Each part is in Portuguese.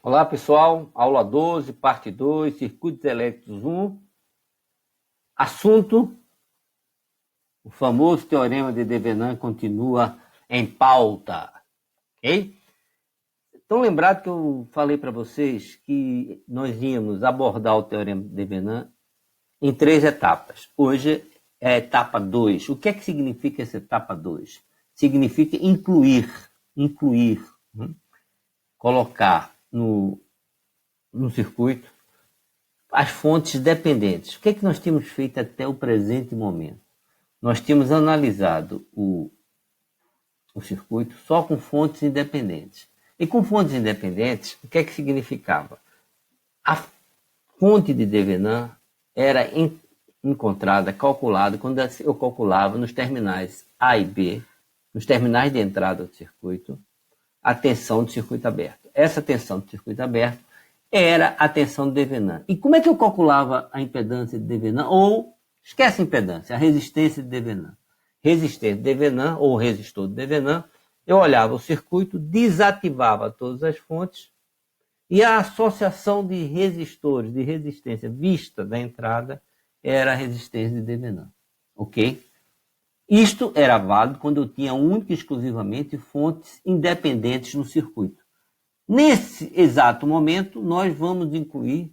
Olá pessoal, aula 12, parte 2, circuitos elétricos 1. Assunto, o famoso teorema de Devenant continua em pauta, ok? Então lembrado que eu falei para vocês que nós íamos abordar o teorema de Devenant em 3 etapas. Hoje é a etapa 2. O que é que significa essa etapa 2? Significa incluir, colocar no circuito as fontes dependentes. O que é que nós temos feito até o presente momento? Nós temos analisado o circuito só com fontes independentes. E com fontes independentes, o que é que significava? A fonte de Devenant era encontrada, calculada, quando eu calculava nos terminais A e B, nos terminais de entrada do circuito, a tensão do circuito aberto. Essa tensão do circuito aberto era a tensão de Devenant. E como é que eu calculava a impedância de Devenant? Ou, esquece a impedância, a resistência de Devenant. Resistência de Devenant, ou resistor de Devenant, eu olhava o circuito, desativava todas as fontes, e a associação de resistores, de resistência vista da entrada, era a resistência de Devenant. Ok? Isto era válido quando eu tinha única e exclusivamente fontes independentes no circuito. Nesse exato momento, nós vamos incluir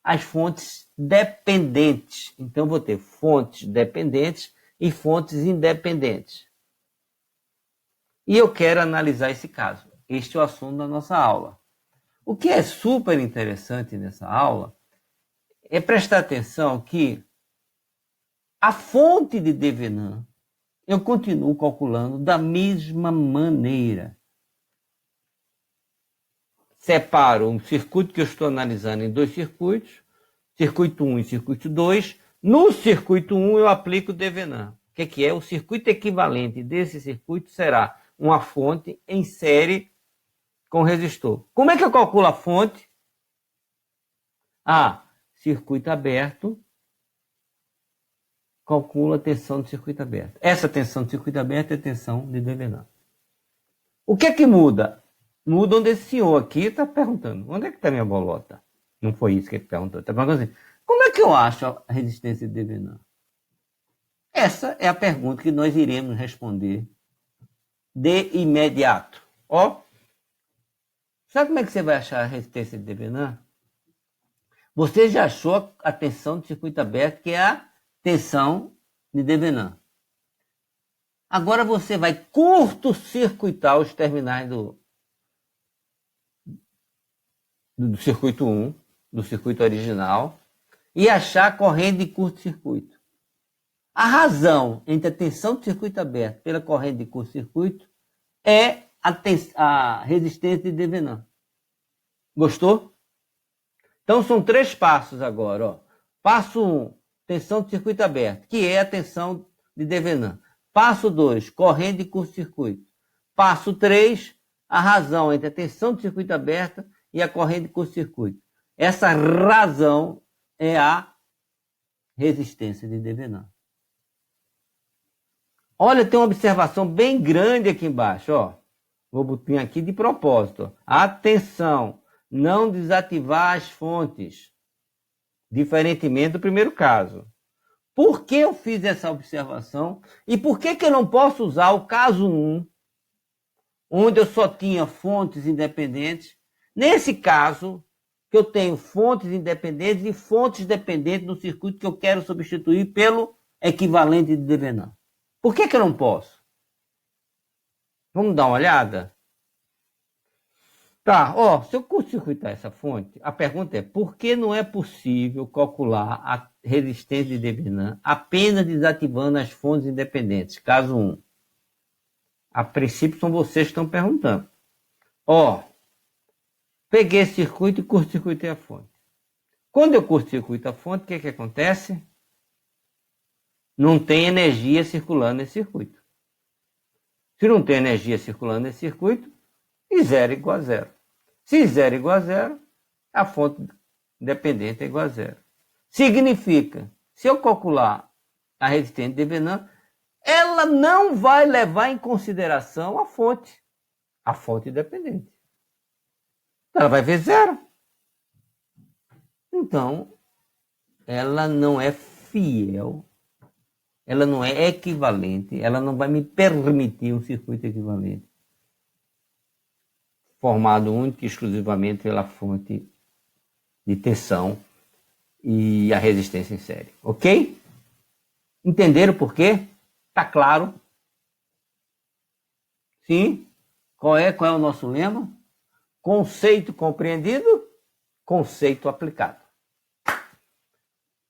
as fontes dependentes. Então, vou ter fontes dependentes e fontes independentes. E eu quero analisar esse caso. Este é o assunto da nossa aula. O que é super interessante nessa aula é prestar atenção que a fonte de Devenant eu continuo calculando da mesma maneira. Separo um circuito que eu estou analisando em 2 circuitos, circuito 1 e circuito 2. No circuito 1 eu aplico Devenant. O que é? O circuito equivalente desse circuito será uma fonte em série com resistor. Como é que eu calculo a fonte? Circuito aberto, calcula a tensão do circuito aberto. Essa tensão do circuito aberto é a tensão de Devenant. O que é que muda? Muda onde esse senhor aqui está perguntando. Onde é que está minha bolota? Não foi isso que ele perguntou. Está perguntando assim, como é que eu acho a resistência de Devenant? Essa é a pergunta que nós iremos responder de imediato. Sabe como é que você vai achar a resistência de Devenant? Você já achou a tensão do circuito aberto, que é a tensão de Devenant. Agora você vai curto-circuitar os terminais do circuito 1, do circuito original, e achar a corrente de curto-circuito. A razão entre a tensão do circuito aberto pela corrente de curto-circuito é a resistência de Devenant. Gostou? Então são 3 passos agora. Passo 1, tensão do circuito aberto, que é a tensão de Devenant. Passo 2, corrente de curto-circuito. Passo 3, a razão entre a tensão do circuito aberto e a corrente de curto-circuito. Essa razão é a resistência de Devenant. Olha, tem uma observação bem grande aqui embaixo. Vou botar aqui de propósito. Atenção, não desativar as fontes, diferentemente do primeiro caso. Por que eu fiz essa observação? E por que eu não posso usar o caso 1, onde eu só tinha fontes independentes? Nesse caso, que eu tenho fontes independentes e fontes dependentes no circuito que eu quero substituir pelo equivalente de Devenant. Por que eu não posso? Vamos dar uma olhada? Se eu curto-circuitar essa fonte, a pergunta é, por que não é possível calcular a resistência de Devenant apenas desativando as fontes independentes? Caso 1. A princípio são vocês que estão perguntando. Peguei esse circuito e curto-circuitei a fonte. Quando eu curto-circuito a fonte, o que acontece? Não tem energia circulando nesse circuito. Se não tem energia circulando nesse circuito, e 0 é igual a 0. Se 0 é igual a 0, a fonte dependente é igual a 0. Significa, se eu calcular a resistência de Devenant, ela não vai levar em consideração a fonte dependente. ela vai ver zero. Então, ela não é fiel, ela não é equivalente, ela não vai me permitir um circuito equivalente, formado único e exclusivamente pela fonte de tensão e a resistência em série. Ok? Entenderam por quê? Tá claro? Sim? Qual é o nosso lema? Conceito compreendido, conceito aplicado.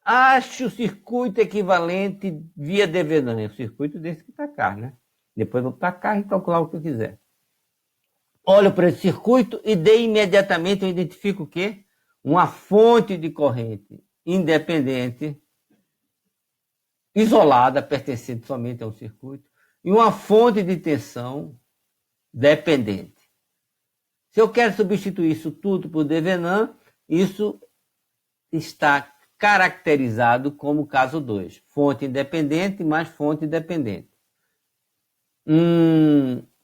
Ache o circuito equivalente via Devenan. É o circuito desse que está cá, né? Depois vou para cá e calcular o que eu quiser. Olho para esse circuito e imediatamente eu identifico o quê? Uma fonte de corrente independente, isolada, pertencente somente a um circuito, e uma fonte de tensão dependente. Se eu quero substituir isso tudo por Devenan, isso está caracterizado como caso 2. Fonte independente mais fonte dependente.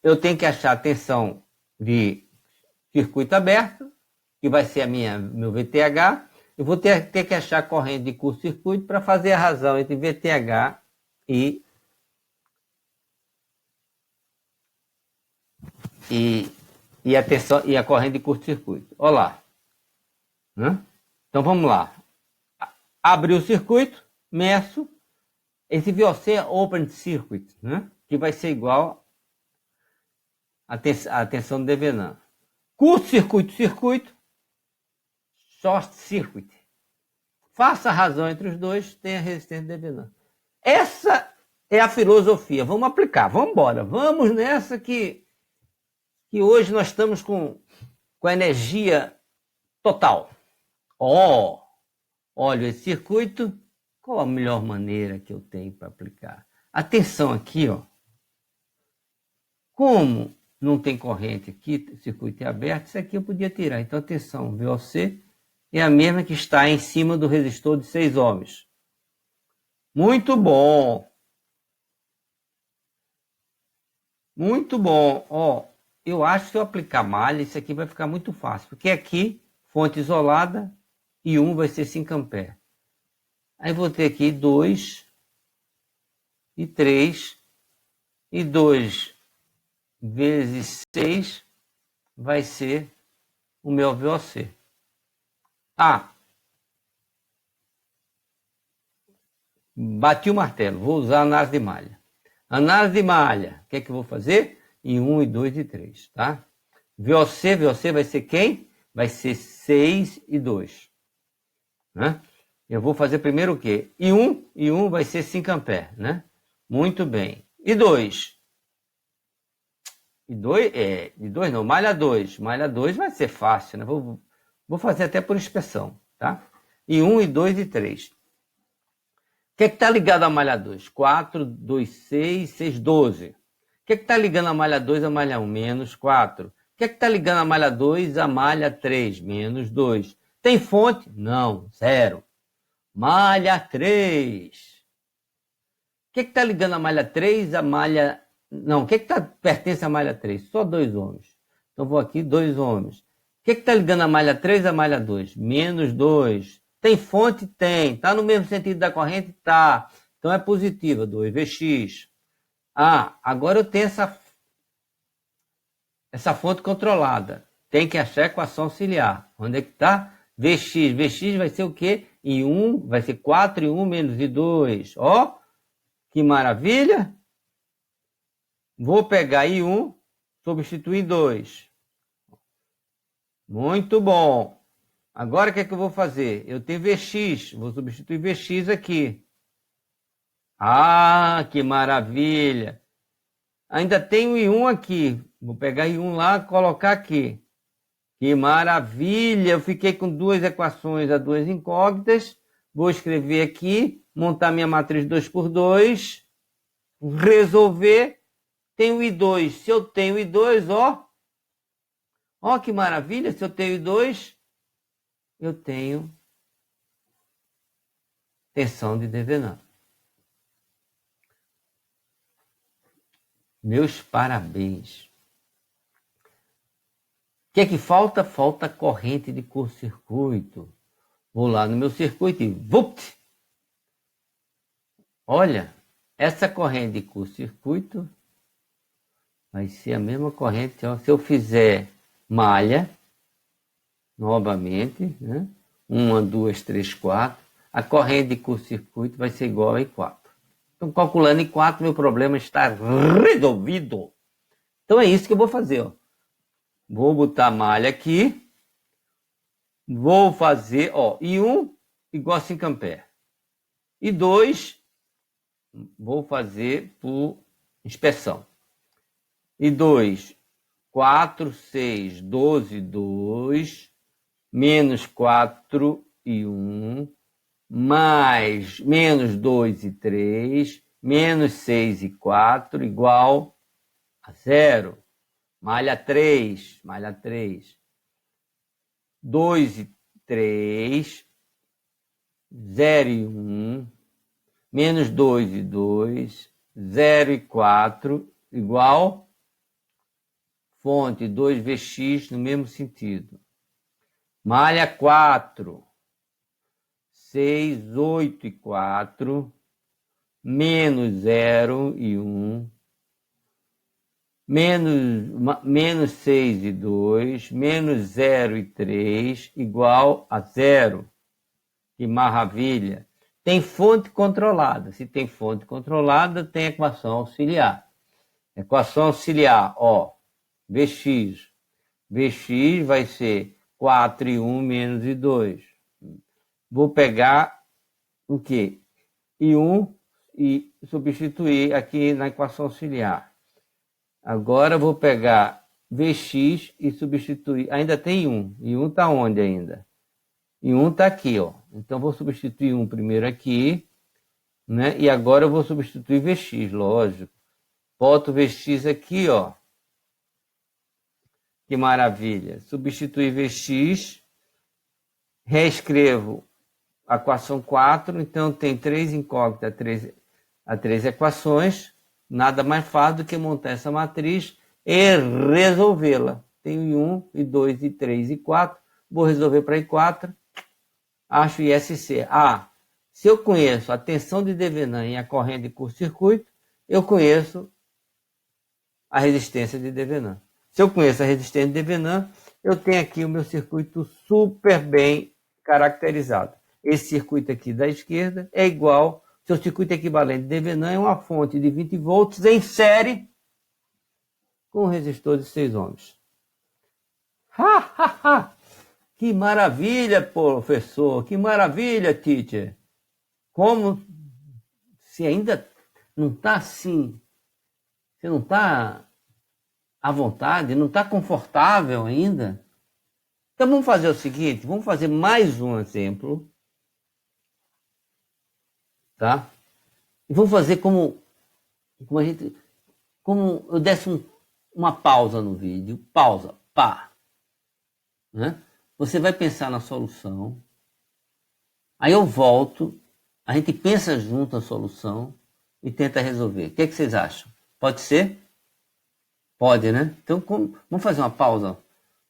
Eu tenho que achar a tensão de circuito aberto, que vai ser meu VTH. Eu vou ter que achar a corrente de curto-circuito para fazer a razão entre VTH e a tensão e a corrente de curto-circuito. Olha lá. Então vamos lá. Abri o circuito, meço. Esse VOC é Open Circuit, né? Que vai ser igual à tensão do Devenan. Curto-circuito, circuito, short circuit. Faça a razão entre os dois, tem a resistência de Devenan. Essa é a filosofia. Vamos aplicar, vamos embora. Vamos nessa que hoje nós estamos com a energia total. Olha esse circuito, qual a melhor maneira que eu tenho para aplicar? Atenção aqui, ó. Como não tem corrente aqui, o circuito é aberto, isso aqui eu podia tirar. Então, atenção, VOC é a mesma que está em cima do resistor de 6 ohms. Muito bom. Muito bom. Eu acho que se eu aplicar malha, isso aqui vai ficar muito fácil. Porque aqui, fonte isolada, e 1 vai ser 5 amperes. Aí vou ter aqui 2 e 3 e 2 vezes 6 vai ser o meu VOC. Bati o martelo, vou usar a análise de malha. Análise de malha, o que é que eu vou fazer? Em 1, e 2 e 3, tá? VOC vai ser quem? Vai ser 6 e 2. Né? Eu vou fazer primeiro o quê? E 1 vai ser 5 amperes, né? Muito bem. E 2? E 2 não, malha 2. Malha 2 vai ser fácil, né? Vou fazer até por inspeção, tá? E 1, e 2 e 3. O que é que está ligado à malha 2? 4, 2, 6, 6, 12. O que é que está ligando a malha 2 à malha 1? Menos 4. O que é que está ligando a malha 2 à malha 3? Menos 2. Tem fonte? Não, 0. Malha 3. O que está ligando a malha 3 à malha... Não, o que pertence à malha 3? Só 2 ohms. Então vou aqui, 2 ohms. O que está ligando a malha 3 à malha 2? Menos 2. Tem fonte? Tem. Está no mesmo sentido da corrente? Tá. Então é positiva, 2Vx. Agora eu tenho essa fonte controlada. Tem que achar a equação auxiliar. Onde é que está? Vx. Vx vai ser o quê? Em 1 vai ser 4 e 1 menos I2. Que maravilha! Vou pegar I1, substituir 2. Muito bom. Agora o que é que eu vou fazer? Eu tenho Vx, vou substituir Vx aqui. Que maravilha! Ainda tenho I1 aqui. Vou pegar I1 lá e colocar aqui. Que maravilha! Eu fiquei com 2 equações a 2 incógnitas. Vou escrever aqui, montar minha matriz 2x2, resolver. Tenho I2. Se eu tenho I2, que maravilha! Se eu tenho I2, eu tenho tensão de Devenan. Meus parabéns. O que é que falta? Falta corrente de curto-circuito. Vou lá no meu circuito e vupt! Olha, essa corrente de curto-circuito vai ser a mesma corrente. Ó, se eu fizer malha, novamente, né? 1, 2, 3, 4, a corrente de curto-circuito vai ser igual a I4. Então, calculando I4, meu problema está resolvido. Então, é isso que eu vou fazer. Ó. Vou botar a malha aqui. Vou fazer, ó, I1 igual a 5 amperes. I2, vou fazer por inspeção. I2, 4, 6, 12, 2, menos 4 e 1, mais menos 2 e 3, menos 6 e 4, igual a 0. Malha 3, 2 e 3, 0 e 1, menos 2 e 2, 0 e 4, igual fonte 2Vx no mesmo sentido. Malha 4, 6, 8 e 4, menos 0 e 1, menos 6 e 2, menos 0 e 3, igual a 0. Que maravilha! Tem fonte controlada. Se tem fonte controlada, tem equação auxiliar. Equação auxiliar, ó, Vx. Vx vai ser 4 e 1 menos e 2. Vou pegar o quê? I1 e substituir aqui na equação auxiliar. Agora vou pegar Vx e substituir. Ainda tem I1. I1 está onde ainda? I1 está aqui, ó. Então vou substituir 1 primeiro aqui, né? E agora eu vou substituir Vx, lógico. Boto Vx aqui, ó. Que maravilha. Substituir Vx, reescrevo a equação 4, então tem 3 incógnitas, a 3 equações, nada mais fácil do que montar essa matriz e resolvê-la. Tenho 1, e 2, e 3, e 4, vou resolver para I4, acho ISC. Se eu conheço a tensão de Devenant e a corrente de curto-circuito, eu conheço a resistência de Devenant. Se eu conheço a resistência de Devenant, eu tenho aqui o meu circuito super bem caracterizado. Esse circuito aqui da esquerda é igual, seu circuito equivalente de Devenant é uma fonte de 20 volts em série com um resistor de 6 ohms. Que maravilha, professor! Que maravilha, teacher! Como se ainda não está assim, você não está à vontade, não está confortável ainda? Então vamos fazer o seguinte, vamos fazer mais um exemplo, tá? E vamos fazer como eu desse uma pausa no vídeo, pausa, pá, né? Você vai pensar na solução, aí eu volto, a gente pensa junto a solução e tenta resolver. O que vocês acham? Pode ser? Pode, né? Então vamos fazer uma pausa.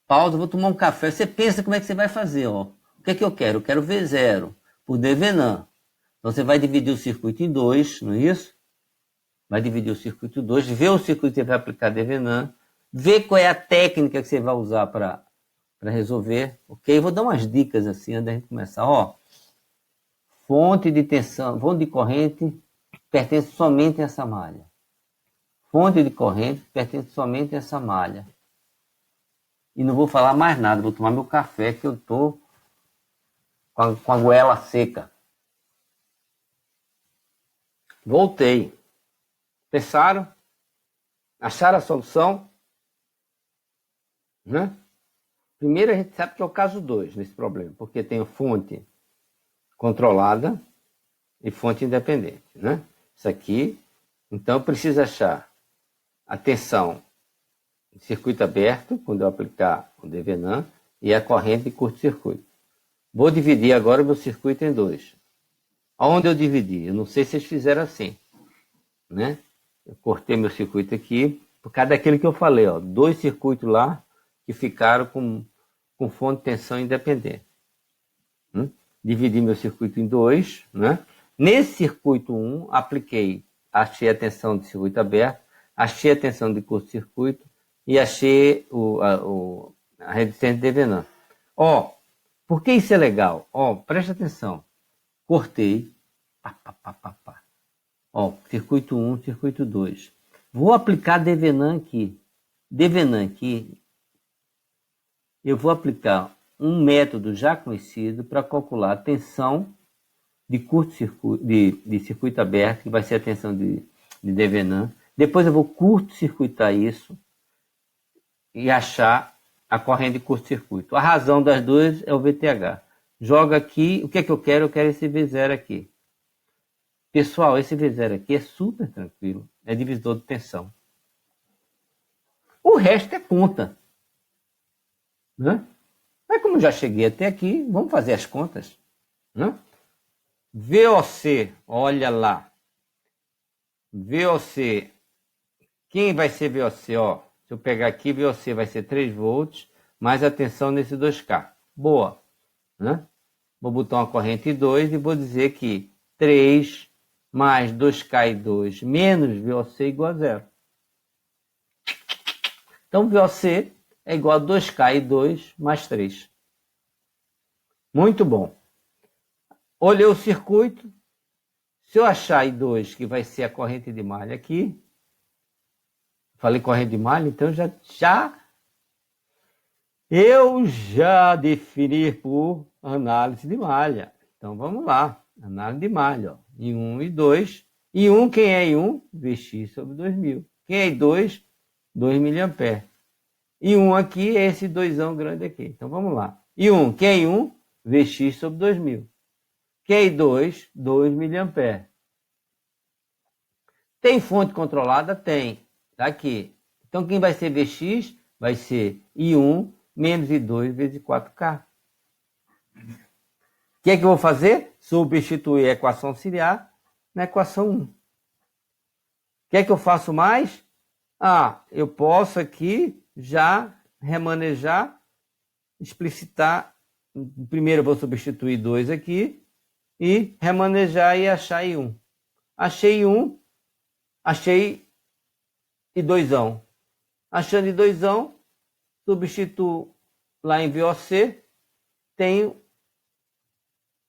Pausa, vou tomar um café. Você pensa como é que você vai fazer, ó. O que é que eu quero? Eu quero V0 por Devenant. Então você vai dividir o circuito em 2, não é isso? Vai dividir o circuito em 2, ver o circuito que você vai aplicar Devenant, ver qual é a técnica que você vai usar para resolver, ok? Vou dar umas dicas assim antes da gente começar, ó. Fonte de tensão, fonte de corrente pertence somente a essa malha. Fonte de corrente pertence somente a essa malha. E não vou falar mais nada, vou tomar meu café que eu estou com a goela seca. Voltei. Pensaram? Acharam a solução? Né? Primeiro a gente sabe que é o caso 2 nesse problema, porque tem fonte controlada e fonte independente. Né? Isso aqui, então eu preciso achar a tensão de circuito aberto, quando eu aplicar o Devenant, e a corrente de curto-circuito. Vou dividir agora o meu circuito em 2. Aonde eu dividi? Eu não sei se vocês fizeram assim. Né? Eu cortei meu circuito aqui, por causa daquele que eu falei, ó, 2 circuitos lá, que ficaram com fonte de tensão independente. Dividi meu circuito em dois. Né? Nesse circuito 1, achei a tensão de circuito aberto, achei a tensão de curto-circuito e achei a resistência de Devenant. Por que isso é legal? Presta atenção. Cortei. Circuito 1, circuito 2. Vou aplicar Devenant aqui. Eu vou aplicar um método já conhecido para calcular a tensão de curto-circuito, de circuito aberto, que vai ser a tensão de Devenant. Depois eu vou curto-circuitar isso e achar a corrente de curto-circuito. A razão das duas é o VTH. Joga aqui, o que é que eu quero? Eu quero esse V0 aqui. Pessoal, esse V0 aqui é super tranquilo. É divisor de tensão. O resto é conta. Né? Mas como já cheguei até aqui, vamos fazer as contas. Né? VOC, olha lá. VOC. Quem vai ser VOC? Se eu pegar aqui, VOC vai ser 3 volts, mais a tensão nesse 2K. Boa. Né? Vou botar uma corrente 2 e vou dizer que 3 mais 2K e 2 menos VOC igual a 0. Então, VOC é igual a 2K e 2 mais 3. Muito bom. Olhei o circuito. Se eu achar I2, que vai ser a corrente de malha aqui, falei corrente de malha, então eu já defini por análise de malha. Então vamos lá, análise de malha. I1 e 2. I1, quem é I1? Vx sobre 2000. Quem é I2? 2 mA. I1 aqui é esse 2ão grande aqui. Então vamos lá. I1, quem é I1? Vx sobre 2000. Quem é I2? 2 mA. Tem fonte controlada? Tem. Está aqui. Então, quem vai ser Vx? Vai ser I1 menos I2 vezes 4K. O que é que eu vou fazer? Substituir a equação auxiliar na equação 1. O que é que eu faço mais? Eu posso aqui já remanejar, explicitar. Primeiro eu vou substituir 2 aqui e remanejar e achar I1. Achei I1. Achei I2ão. Achando I2ão, substituo lá em VOC, tenho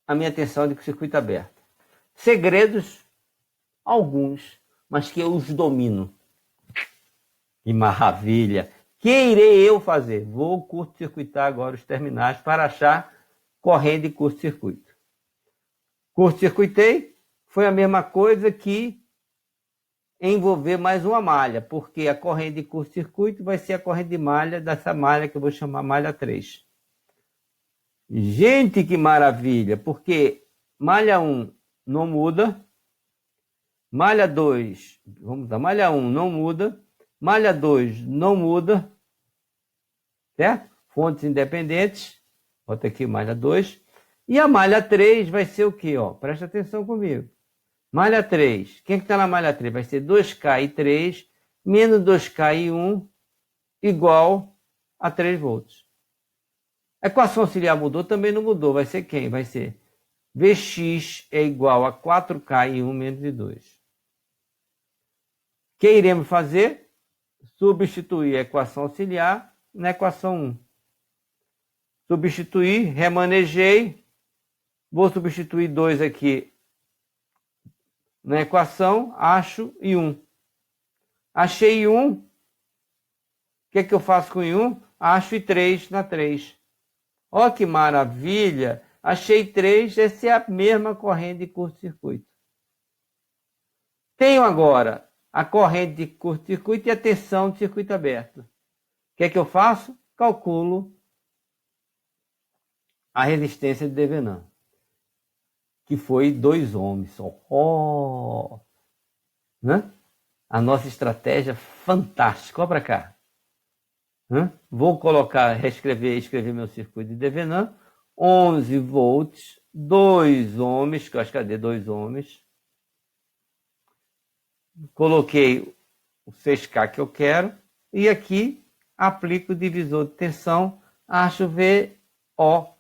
a minha tensão de circuito aberto. Segredos, alguns, mas que eu os domino. Que maravilha! Que irei eu fazer? Vou curto-circuitar agora os terminais para achar corrente de curto-circuito. Curto-circuitei, foi a mesma coisa que envolver mais uma malha, porque a corrente de curto-circuito vai ser a corrente de malha dessa malha que eu vou chamar malha 3. Gente, que maravilha! Porque malha 1 não muda, malha 2, vamos lá, malha 1 não muda, malha 2 não muda, certo? Fontes independentes, bota aqui malha 2, e a malha 3 vai ser o quê? Presta atenção comigo. Malha 3. Quem está na malha 3? Vai ser 2K e 3 menos 2K e 1 igual a 3 volts. A equação auxiliar mudou? Também não mudou. Vai ser quem? Vai ser Vx é igual a 4K e 1 menos I2. O que iremos fazer? Substituir a equação auxiliar na equação 1. Substituir, remanejei. Vou substituir 2 aqui na equação, acho I1. Achei I1. O que é que eu faço com I1? Acho I3 na 3. Olha que maravilha! Achei 3, essa é a mesma corrente de curto-circuito. Tenho agora a corrente de curto-circuito e a tensão de circuito aberto. O que é que eu faço? Calculo a resistência de Devenant, que foi 2 ohms. Né? A nossa estratégia fantástica. Olha para cá. Vou escrever meu circuito de Devenant. 11 volts, 2 ohms, que eu acho que cadê 2 ohms. Coloquei o 6K que eu quero. E aqui aplico o divisor de tensão, acho VO,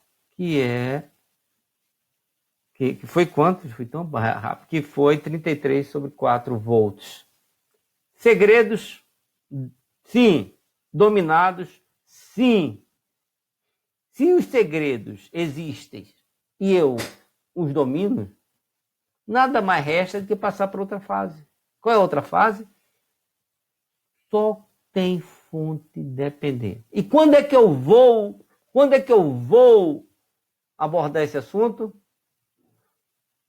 que foi quanto? Foi tão rápido, que foi 33 sobre 4 volts. Segredos? Sim. Dominados? Sim. Se os segredos existem e eu os domino, nada mais resta do que passar para outra fase. Qual é a outra fase? Só tem fonte dependente. E quando é que eu vou abordar esse assunto?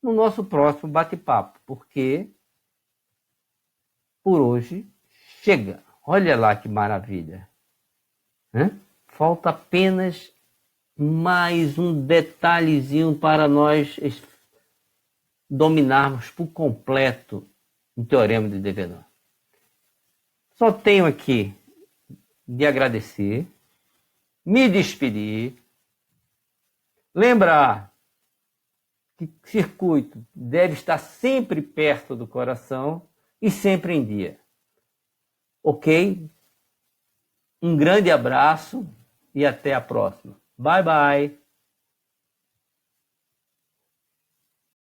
No nosso próximo bate-papo, porque por hoje chega. Olha lá que maravilha. Falta apenas mais um detalhezinho para nós dominarmos por completo o teorema de Devenant. Só tenho aqui de agradecer, me despedir, lembrar que circuito deve estar sempre perto do coração e sempre em dia. Ok? Um grande abraço e até a próxima. Bye, bye.